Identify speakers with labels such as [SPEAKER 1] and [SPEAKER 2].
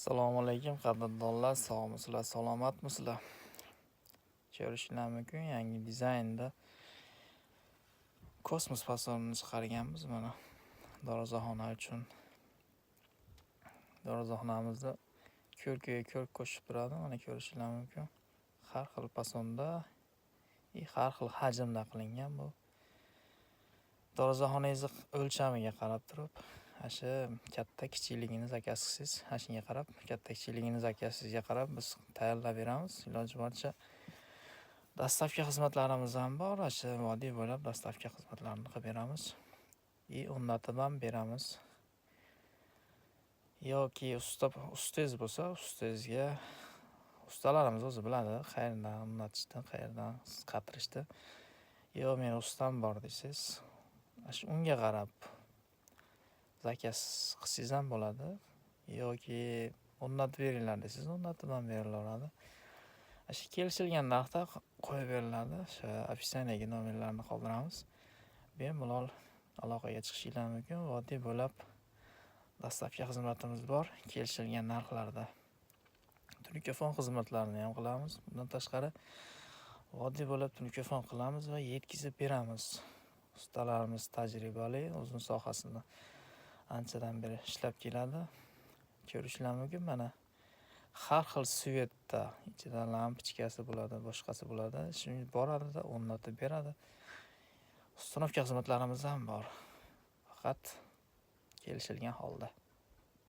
[SPEAKER 1] Assalomu alaykum qadrdonlar, sog'misizlar, salomatmisizlar? Ko'rishinglar mumkin, yangi dizaynda kosmos fasonini chiqarganmiz mana darvozaxona uchun. Darvozaxonamizda ko'rkaga ko'rk qo'shib turadi, mana ko'rishinglar mumkin. Har xil fasonda, har xil hajmda qilingan bu. Darvozaxonangizni o'lchamiga qarab turib, shu katta kichikligini zakazsiz, shunga qarab, katta kichikligini zakazsizga qarab biz tayyorlab beramiz. Iloji boricha dastavka xizmatlarimiz ham bor. Shu vodiy bo'ylab dastavka xizmatlarini qilib beramiz. O'rnatib ham beramiz. Yoki ustangiz bo'lsa, ustangizga ustalarimiz o'zi biladi, qayerdan o'rnatishni, qayerdan qatirishni. Men ustam bor desangiz, unga qarab zakaz qilsangiz ham bo'ladi. Yoki o'rnatib beringlar desangiz, o'rnatib ham berilaveradi. Shu kelishilgan narxda qo'yib beriladi. Shu ofitsiantdagi nomerlarni qoldiramiz. Bemalol aloqaga chiqishinglar mumkin. Vodiy bo'ylab dastavka xizmatimiz bor, kelishilgan narxlarda. Telefon xizmatlarini ham qilamiz. Bundan tashqari vodiy bo'ylab telefon qilamiz va yetkazib beramiz. Ustalarimiz tajribali, o'zini sohasini anchadan beri ishlab keladi. Ko'rishinglar mumkin, mana har xil svetda, ichida lampochkasi bo'ladi, boshqasi bo'ladi. Shuni boradi-da o'rnatib beradi. Uстановка xizmatlarimiz ham bor. Faqat kelishilgan holda.